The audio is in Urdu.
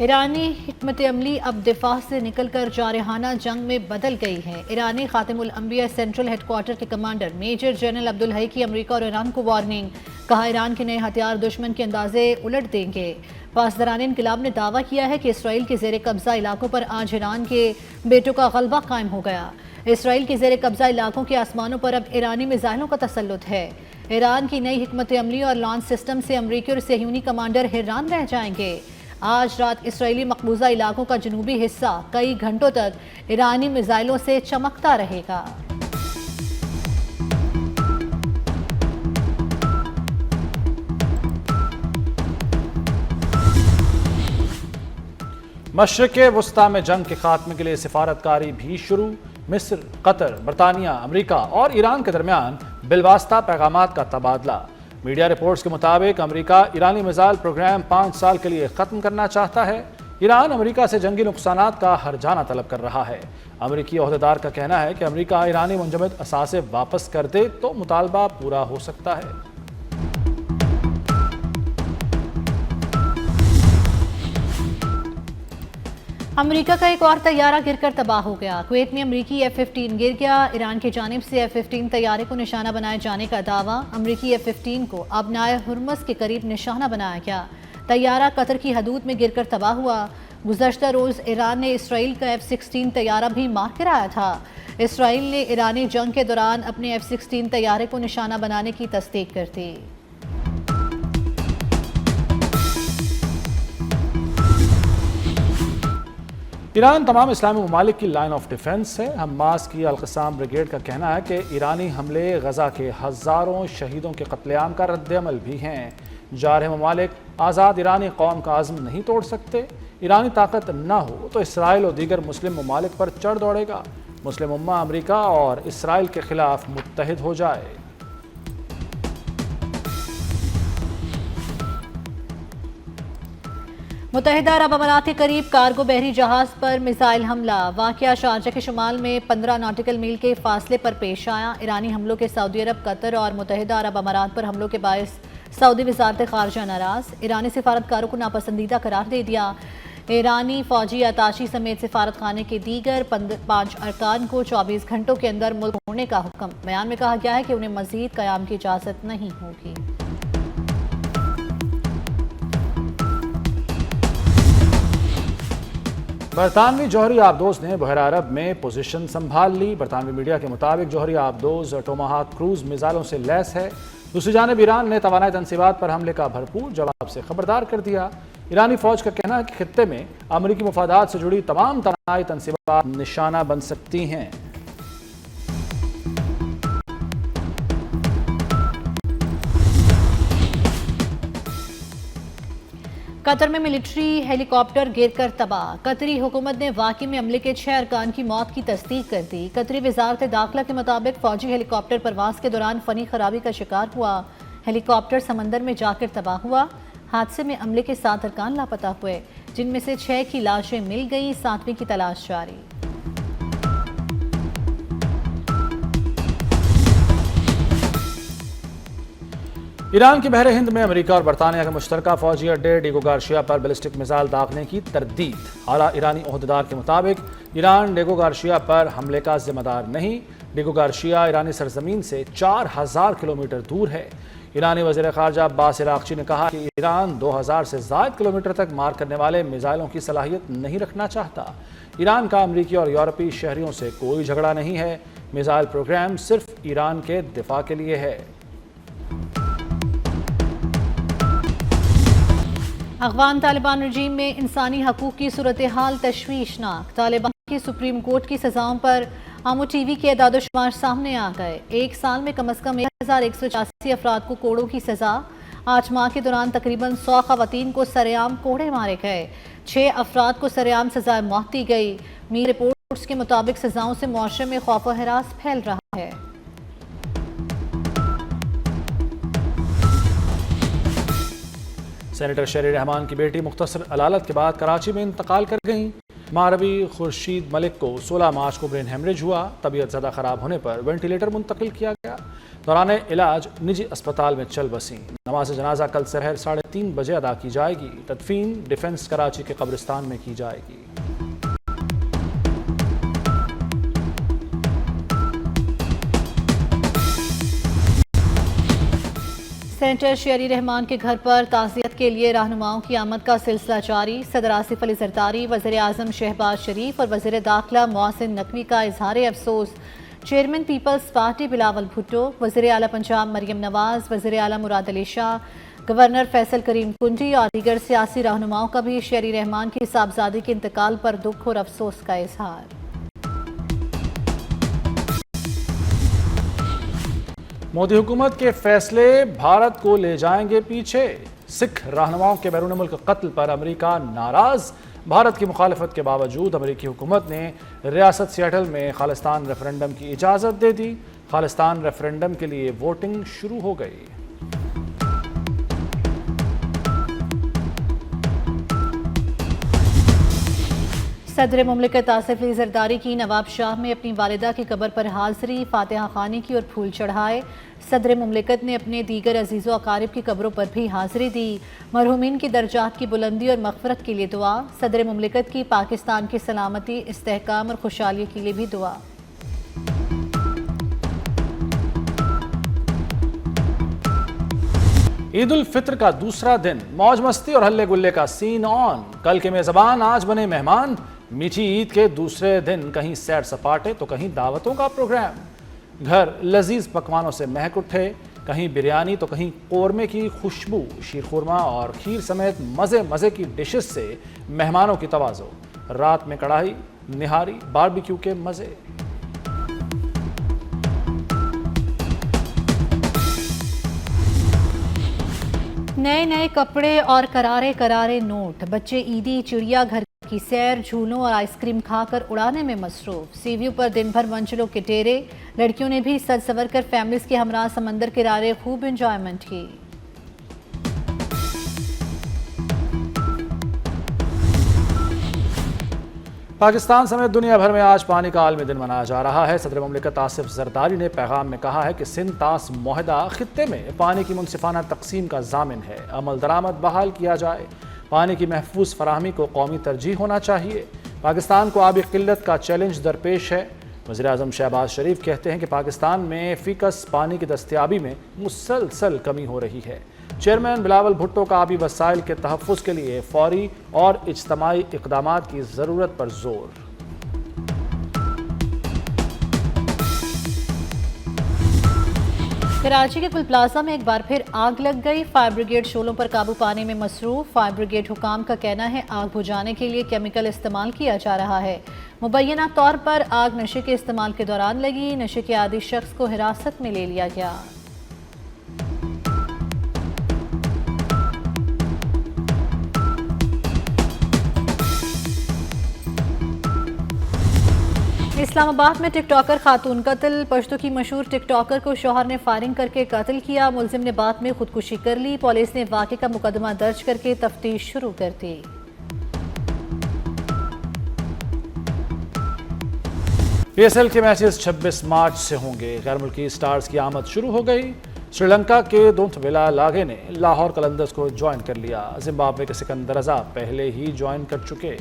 ایرانی حکمت عملی اب دفاع سے نکل کر جارحانہ جنگ میں بدل گئی ہے۔ ایرانی خاتم الانبیاء سینٹرل ہیڈ کوارٹر کے کمانڈر میجر جنرل عبدالحی کی امریکہ اور ایران کو وارننگ، کہا ایران کے نئے ہتھیار دشمن کے اندازے الٹ دیں گے۔ پاسداران انقلاب نے دعویٰ کیا ہے کہ اسرائیل کے زیر قبضہ علاقوں پر آج ایران کے بیٹوں کا غلبہ قائم ہو گیا۔ اسرائیل کے زیر قبضہ علاقوں کے آسمانوں پر اب ایرانی میزائلوں کا تسلط ہے۔ ایران کی نئی حکمت عملی اور لانچ سسٹم سے امریکی اور صہیونی کمانڈر حیران رہ جائیں گے۔ آج رات اسرائیلی مقبوضہ علاقوں کا جنوبی حصہ کئی گھنٹوں تک ایرانی میزائلوں سے چمکتا رہے گا۔ مشرق وسطیٰ میں جنگ کے خاتمے کے لیے سفارتکاری بھی شروع۔ مصر، قطر، برطانیہ، امریکہ اور ایران کے درمیان بالواسطہ پیغامات کا تبادلہ۔ میڈیا رپورٹس کے مطابق امریکہ ایرانی میزائل پروگرام 5 سال کے لیے ختم کرنا چاہتا ہے۔ ایران امریکہ سے جنگی نقصانات کا ہرجانہ طلب کر رہا ہے۔ امریکی عہدیدار کا کہنا ہے کہ امریکہ ایرانی منجمد اثاثے واپس کر دے تو مطالبہ پورا ہو سکتا ہے۔ امریکہ کا ایک اور طیارہ گر کر تباہ ہو گیا۔ کویت میں امریکی F-15 گر گیا۔ ایران کی جانب سے F-15 طیارے کو نشانہ بنائے جانے کا دعویٰ۔ امریکی F-15 کو ابنائے ہرمز کے قریب نشانہ بنایا گیا۔ طیارہ قطر کی حدود میں گر کر تباہ ہوا۔ گزشتہ روز ایران نے اسرائیل کا F-16 طیارہ بھی مار گرایا تھا۔ اسرائیل نے ایرانی جنگ کے دوران اپنے F-16 طیارے کو نشانہ بنانے کی تصدیق کر دی۔ ایران تمام اسلامی ممالک کی لائن آف ڈیفنس ہے۔ حماس کی القسام بریگیڈ کا کہنا ہے کہ ایرانی حملے غزہ کے ہزاروں شہیدوں کے قتل عام کا رد عمل بھی ہیں۔ جارح ممالک آزاد ایرانی قوم کا عزم نہیں توڑ سکتے۔ ایرانی طاقت نہ ہو تو اسرائیل اور دیگر مسلم ممالک پر چڑھ دوڑے گا۔ مسلم امہ امریکہ اور اسرائیل کے خلاف متحد ہو جائے۔ متحدہ عرب امارات کے قریب کارگو بحری جہاز پر میزائل حملہ۔ واقعہ شارجہ کے شمال میں 15 ناٹیکل میل کے فاصلے پر پیش آیا۔ ایرانی حملوں کے سعودی عرب، قطر اور متحدہ عرب امارات پر حملوں کے باعث سعودی وزارت خارجہ ناراض۔ ایرانی سفارتکاروں کو ناپسندیدہ قرار دے دیا۔ ایرانی فوجی اتاشی سمیت سفارت خانے کے دیگر 5 ارکان کو 24 گھنٹوں کے اندر ملک چھوڑنے کا حکم۔ بیان میں کہا گیا ہے کہ انہیں مزید قیام کی اجازت نہیں ہوگی۔ برطانوی جوہری آبدوز نے بحیرہ عرب میں پوزیشن سنبھال لی۔ برطانوی میڈیا کے مطابق جوہری آبدوز ٹوماہاک کروز میزائلوں سے لیس ہے۔ دوسری جانب ایران نے توانائی تنصیبات پر حملے کا بھرپور جواب سے خبردار کر دیا۔ ایرانی فوج کا کہنا ہے کہ خطے میں امریکی مفادات سے جڑی تمام توانائی تنصیبات نشانہ بن سکتی ہیں۔ قطر میں ملٹری ہیلی کاپٹر گر کر تباہ۔ قطری حکومت نے واقعے میں عملے کے 6 ارکان کی موت کی تصدیق کر دی۔ قطری وزارت داخلہ کے مطابق فوجی ہیلی کاپٹر پرواز کے دوران فنی خرابی کا شکار ہوا۔ ہیلی کاپٹر سمندر میں جا کر تباہ ہوا۔ حادثے میں عملے کے 7 ارکان لاپتہ ہوئے، جن میں سے 6 کی لاشیں مل گئیں، 7ویں کی تلاش جاری۔ ایران کی بحر ہند میں امریکہ اور برطانیہ کے مشترکہ فوجی اڈے ڈیگو گارشیا پر بیلسٹک میزائل داغنے کی تردید۔ اعلیٰ ایرانی عہدیدار کے مطابق ایران ڈیگو گارشیا پر حملے کا ذمہ دار نہیں۔ ڈیگو گارشیا ایرانی سرزمین سے 4000 کلومیٹر دور ہے۔ ایرانی وزیر خارجہ عباس عراقچی نے کہا کہ ایران 2000 سے زائد کلومیٹر تک مار کرنے والے میزائلوں کی صلاحیت نہیں رکھنا چاہتا۔ ایران کا امریکی اور یورپی شہریوں سے کوئی جھگڑا نہیں ہے۔ میزائل پروگرام صرف ایران کے دفاع کے لیے ہے۔ افغان طالبان رجیم میں انسانی حقوق کی صورتحال تشویشناک۔ طالبان کی سپریم کورٹ کی سزاؤں پر آمو ٹی وی کے اعداد و شمار سامنے آ گئے۔ ایک سال میں کم از کم 1184 افراد کو کوڑوں کی سزا۔ 8 ماہ کے دوران تقریباً 100 خواتین کو سرعام کوڑے مارے گئے۔ 6 افراد کو سرعام سزائے موت دی گئی۔ میڈیا رپورٹس کے مطابق سزاؤں سے معاشرے میں خوف و ہراس پھیل رہا ہے۔ سینیٹر شیری رحمان کی بیٹی مختصر علالت کے بعد کراچی میں انتقال کر گئیں۔ مغربی خورشید ملک کو 16 مارچ کو برین ہیمریج ہوا، طبیعت زیادہ خراب ہونے پر وینٹیلیٹر منتقل کیا گیا، دوران علاج نجی اسپتال میں چل بسیں۔ نماز جنازہ کل سحر 3:30 بجے ادا کی جائے گی، تدفین ڈیفنس کراچی کے قبرستان میں کی جائے گی۔ سینیٹر شیری رحمان کے گھر پر تعزیت کے لیے رہنماؤں کی آمد کا سلسلہ جاری۔ صدر آصف علی زرداری، وزیر اعظم شہباز شریف اور وزیر داخلہ محسن نقوی کا اظہار افسوس۔ Chairman Peoples Party Bilawal Bhutto, وزیر اعلیٰ پنجاب مریم نواز، وزیر اعلیٰ مراد علی شاہ، گورنر فیصل کریم کنڈی اور دیگر سیاسی رہنماؤں کا بھی شیری رحمان کی صاحبزادی کے انتقال پر دکھ اور افسوس کا اظہار۔ مودی حکومت کے فیصلے بھارت کو لے جائیں گے پیچھے، سکھ رہنماؤں کے بیرون ملک قتل پر امریکہ ناراض۔ بھارت کی مخالفت کے باوجود امریکی حکومت نے ریاست سیاٹل میں خالصتان ریفرنڈم کی اجازت دے دی، خالصتان ریفرنڈم کے لیے ووٹنگ شروع ہو گئی۔ صدر مملکت آصف علی زرداری کی نواب شاہ میں اپنی والدہ کی قبر پر حاضری، فاتحہ خوانی کی اور پھول چڑھائے۔ صدر مملکت نے اپنے دیگر عزیز و اقارب کی قبروں پر بھی حاضری دی، مرحومین کی درجات کی بلندی اور مغفرت کے لیے دعا۔ صدر مملکت کی پاکستان کی سلامتی، استحکام اور خوشحالی کے لیے بھی دعا۔ عید الفطر کا دوسرا دن، موج مستی اور ہلے گلے کا سین آن۔ کل کے میزبان آج بنے مہمان۔ میٹھی عید کے دوسرے دن کہیں سیر سپاٹے تو کہیں دعوتوں کا پروگرام، گھر لذیذ پکوانوں سے مہک اٹھے، کہیں بریانی تو کہیں قورمے کی خوشبو، شیر خورما اور کھیر سمیت مزے مزے کی ڈشز سے مہمانوں کی توازو، رات میں کڑھائی، نہاری، باربیکیو کے مزے۔ نئے نئے کپڑے اور کرارے کرارے نوٹ، بچے عیدی چڑیا گھر کی سیر، جھولوں اور آئس کریم کھا کر اڑانے میں مصروف۔ سی ویو پر دن بھر منچلوں کے ڈیرے، لڑکیوں نے بھی سج سور کر فیملیز کے ہمراہ سمندر کنارے خوب انجوائمنٹ کی۔ پاکستان سمیت دنیا بھر میں آج پانی کا عالمی دن منایا جا رہا ہے۔ صدر مملکت آصف زرداری نے پیغام میں کہا ہے کہ سندھ طاس معاہدہ خطے میں پانی کی منصفانہ تقسیم کا ضامن ہے، عمل درآمد بحال کیا جائے، پانی کی محفوظ فراہمی کو قومی ترجیح ہونا چاہیے۔ پاکستان کو آبی قلت کا چیلنج درپیش ہے۔ وزیر اعظم شہباز شریف کہتے ہیں کہ پاکستان میں فی کس پانی کی دستیابی میں مسلسل کمی ہو رہی ہے۔ چیئرمین بلاول بھٹو کا آبی وسائل کے تحفظ کے لیے فوری اور اجتماعی اقدامات کی ضرورت پر زور۔ کراچی کے پل پلازا میں ایک بار پھر آگ لگ گئی، فائر بریگیڈ شعلوں پر قابو پانے میں مصروف۔ فائر بریگیڈ حکام کا کہنا ہے آگ بجھانے کے لیے کیمیکل استعمال کیا جا رہا ہے۔ مبینہ طور پر آگ نشے کے استعمال کے دوران لگی، نشے کے عادی شخص کو حراست میں لے لیا گیا۔ اسلام آباد میں ٹک ٹاکر خاتون قتل، پشتو کی مشہور ٹک ٹاکر کو شوہر نے فائرنگ کر کے قتل کیا، ملزم نے بعد میں خودکشی کر لی، پولیس نے واقعے کا مقدمہ درج کر کے تفتیش شروع کر دی۔ پی ایس ایل کے میچز 26 مارچ سے ہوں گے، غیر ملکی سٹارز کی آمد شروع ہو گئی۔ سری لنکا کے دونت ویلا لاگے نے لاہور قلندرز کو جوائن کر لیا، زمبابوے کے سکندر رضا پہلے ہی جوائن کر چکے۔